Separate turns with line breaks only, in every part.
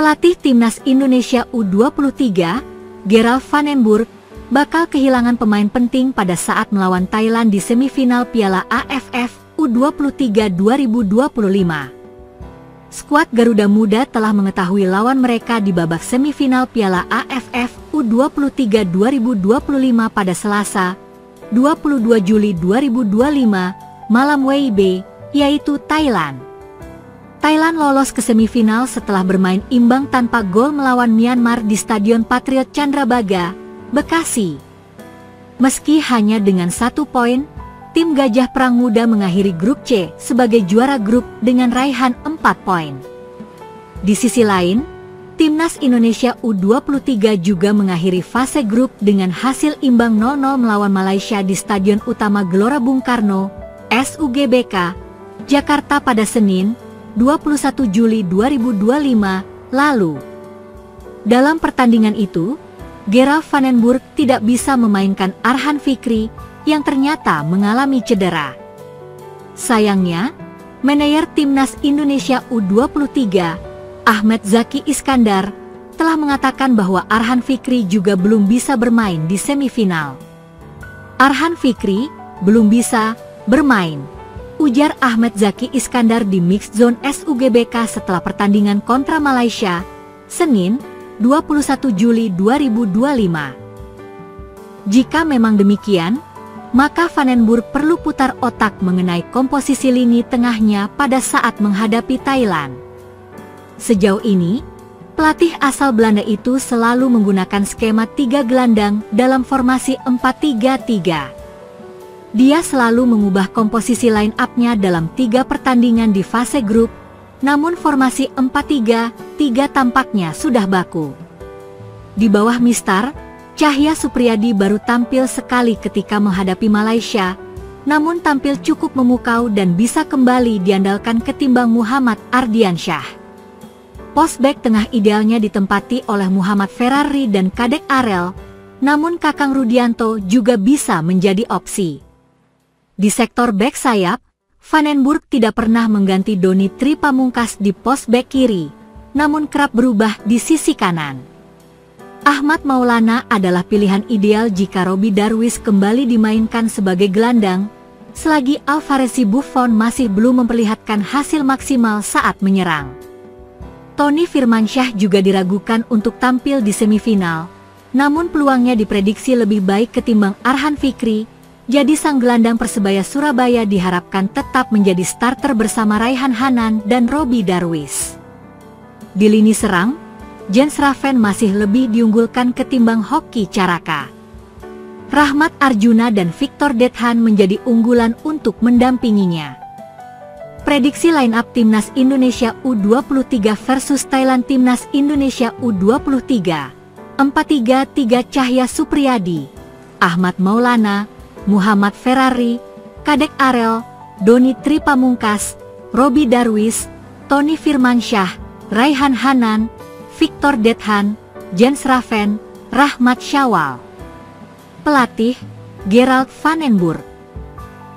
Pelatih Timnas Indonesia U23, Gerald van den Burg, bakal kehilangan pemain penting pada saat melawan Thailand di semifinal Piala AFF U23 2025. Skuad Garuda Muda telah mengetahui lawan mereka di babak semifinal Piala AFF U23 2025 pada Selasa, 22 Juli 2025, malam WIB, yaitu Thailand. Thailand lolos ke semifinal setelah bermain imbang tanpa gol melawan Myanmar di Stadion Patriot Candrabaga, Bekasi. Meski hanya dengan 1 poin, tim Gajah Perang Muda mengakhiri grup C sebagai juara grup dengan raihan 4 poin. Di sisi lain, Timnas Indonesia U23 juga mengakhiri fase grup dengan hasil imbang 0-0 melawan Malaysia di Stadion Utama Gelora Bung Karno, SUGBK, Jakarta pada Senin, 21 Juli 2025 lalu. Dalam pertandingan itu, Gerald van den Burg tidak bisa memainkan Arhan Fikri yang ternyata mengalami cedera. Sayangnya, manajer Timnas Indonesia U23, Ahmad Zaki Iskandar, telah mengatakan bahwa Arhan Fikri juga belum bisa bermain di semifinal. Arhan Fikri belum bisa bermain, ujar Ahmad Zaki Iskandar di Mixed Zone SUGBK setelah pertandingan kontra Malaysia, Senin, 21 Juli 2025. Jika memang demikian, maka van den Burg perlu putar otak mengenai komposisi lini tengahnya pada saat menghadapi Thailand. Sejauh ini, pelatih asal Belanda itu selalu menggunakan skema 3 gelandang dalam formasi 4-3-3. Dia selalu mengubah komposisi line up-nya dalam 3 pertandingan di fase grup, namun formasi 4-3-3 tampaknya sudah baku. Di bawah Mistar, Cahya Supriyadi baru tampil sekali ketika menghadapi Malaysia, namun tampil cukup memukau dan bisa kembali diandalkan ketimbang Muhammad Ardiansyah. Postback tengah idealnya ditempati oleh Muhammad Ferrari dan Kadek Arel, namun Kakang Rudianto juga bisa menjadi opsi. Di sektor back sayap, van den Burg tidak pernah mengganti Doni Tri Pamungkas di pos back kiri, namun kerap berubah di sisi kanan. Ahmad Maulana adalah pilihan ideal jika Robbie Darwish kembali dimainkan sebagai gelandang, selagi Alvarez Buffon masih belum memperlihatkan hasil maksimal saat menyerang. Tony Firmansyah juga diragukan untuk tampil di semifinal, namun peluangnya diprediksi lebih baik ketimbang Arhan Fikri. Jadi sang gelandang Persebaya Surabaya diharapkan tetap menjadi starter bersama Raihan Hanan dan Robbie Darwish. Di lini serang, Jens Raven masih lebih diunggulkan ketimbang Hoki Caraka. Rahmat Arjuna dan Victor Dethan menjadi unggulan untuk mendampinginya. Prediksi line up Timnas Indonesia U23 versus Thailand. Timnas Indonesia U23, 4-3-3 Cahya Supriyadi, Ahmad Maulana, Muhammad Ferrari, Kadek Arel, Doni Tri Pamungkas, Robbie Darwish, Tony Firmansyah, Raihan Hanan, Victor Dethan, Jens Raven, Rahmat Syawal. Pelatih, Gerald van den Burg.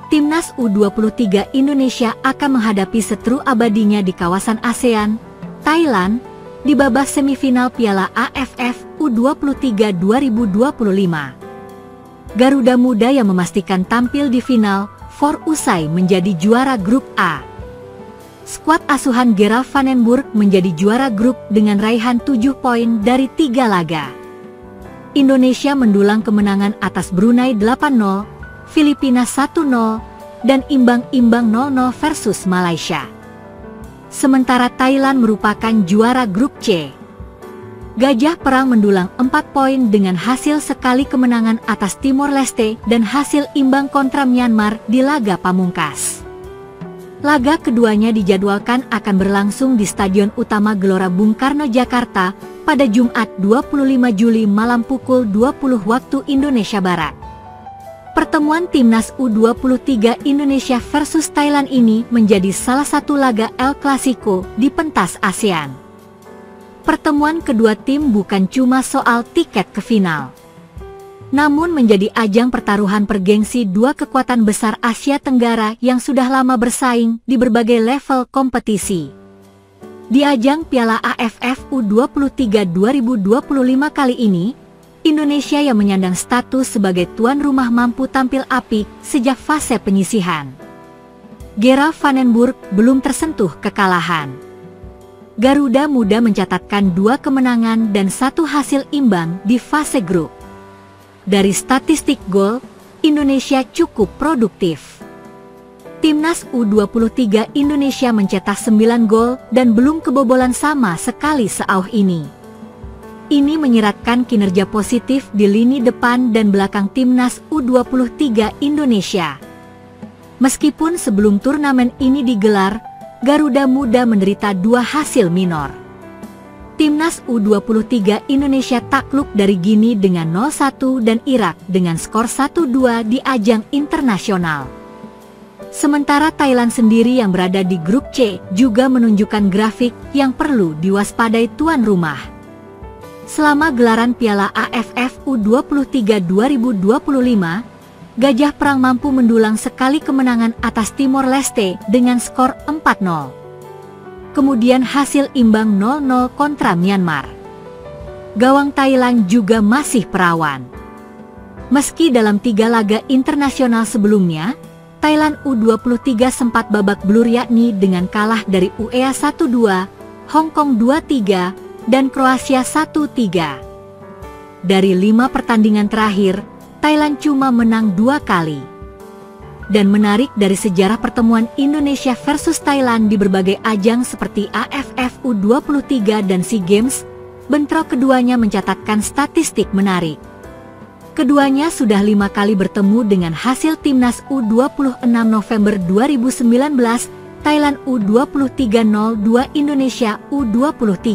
Timnas U23 Indonesia akan menghadapi setru abadinya di kawasan ASEAN, Thailand, di babak semifinal Piala AFF U23 2025. Garuda Muda yang memastikan tampil di final 4 usai menjadi juara grup A. Skuad asuhan Gerald van den Burg menjadi juara grup dengan raihan 7 poin dari 3 laga. Indonesia mendulang kemenangan atas Brunei 8-0, Filipina 1-0, dan imbang-imbang 0-0 versus Malaysia. Sementara Thailand merupakan juara grup C. Gajah Perang mendulang 4 poin dengan hasil sekali kemenangan atas Timor Leste dan hasil imbang kontra Myanmar di laga pamungkas. Laga keduanya dijadwalkan akan berlangsung di Stadion Utama Gelora Bung Karno, Jakarta pada Jumat 25 Juli malam pukul 20 waktu Indonesia Barat. Pertemuan Timnas U23 Indonesia versus Thailand ini menjadi salah satu laga El Clasico di pentas ASEAN. Pertemuan kedua tim bukan cuma soal tiket ke final, namun menjadi ajang pertaruhan pergengsi dua kekuatan besar Asia Tenggara yang sudah lama bersaing di berbagai level kompetisi. Di ajang Piala AFF U23 2025 kali ini, Indonesia yang menyandang status sebagai tuan rumah mampu tampil apik sejak fase penyisihan. Gerard van den Burg belum tersentuh kekalahan. Garuda Muda mencatatkan 2 kemenangan dan 1 hasil imbang di fase grup. Dari statistik gol, Indonesia cukup produktif. Timnas U23 Indonesia mencetak 9 gol dan belum kebobolan sama sekali sejauh ini. Ini menyiratkan kinerja positif di lini depan dan belakang Timnas U23 Indonesia. Meskipun sebelum turnamen ini digelar, Garuda Muda menderita 2 hasil minor. Timnas U23 Indonesia takluk dari Gini dengan 0-1 dan Irak dengan skor 1-2 di ajang internasional. Sementara Thailand sendiri yang berada di grup C juga menunjukkan grafik yang perlu diwaspadai tuan rumah. Selama gelaran Piala AFF U23 2025, Gajah Perang mampu mendulang sekali kemenangan atas Timor Leste dengan skor 4-0. Kemudian hasil imbang 0-0 kontra Myanmar. Gawang Thailand juga masih perawan. Meski dalam 3 laga internasional sebelumnya, Thailand U23 sempat babak belur yakni dengan kalah dari UEA 1-2, Hong Kong 2-3, dan Kroasia 1-3. Dari 5 pertandingan terakhir, Thailand cuma menang 2 kali. Dan menarik dari sejarah pertemuan Indonesia versus Thailand di berbagai ajang seperti AFF U23 dan SEA Games, bentrok keduanya mencatatkan statistik menarik. Keduanya sudah 5 kali bertemu dengan hasil Timnas U26 November 2019, Thailand U23 0-2 Indonesia U23.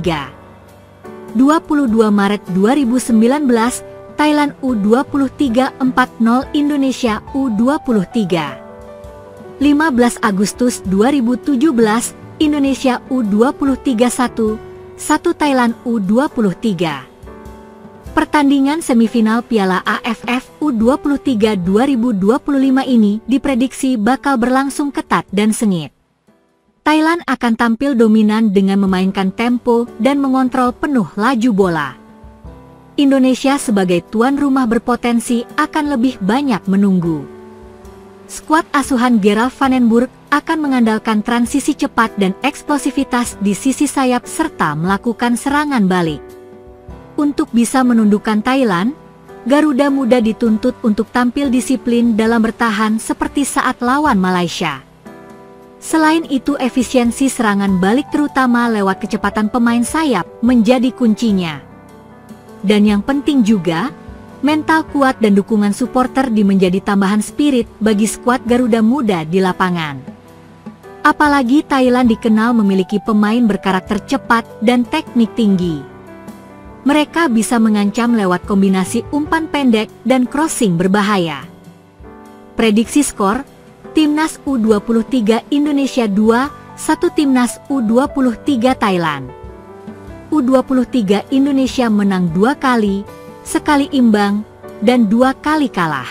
22 Maret 2019, Thailand U23 4-0 Indonesia U23. 15 Agustus 2017, Indonesia U23 1-1 Thailand U23. Pertandingan semifinal Piala AFF U23 2025 ini diprediksi bakal berlangsung ketat dan sengit. Thailand akan tampil dominan dengan memainkan tempo dan mengontrol penuh laju bola. Indonesia sebagai tuan rumah berpotensi akan lebih banyak menunggu. Skuad asuhan Gerard van den Burg akan mengandalkan transisi cepat dan eksplosivitas di sisi sayap serta melakukan serangan balik. Untuk bisa menundukkan Thailand, Garuda Muda dituntut untuk tampil disiplin dalam bertahan seperti saat lawan Malaysia. Selain itu, efisiensi serangan balik terutama lewat kecepatan pemain sayap menjadi kuncinya. Dan yang penting juga, mental kuat dan dukungan supporter menjadi tambahan spirit bagi skuad Garuda Muda di lapangan. Apalagi Thailand dikenal memiliki pemain berkarakter cepat dan teknik tinggi. Mereka bisa mengancam lewat kombinasi umpan pendek dan crossing berbahaya. Prediksi skor, Timnas U23 Indonesia 2-1 Timnas U23 Thailand. U23 Indonesia menang 2 kali, sekali imbang, dan 2 kali kalah.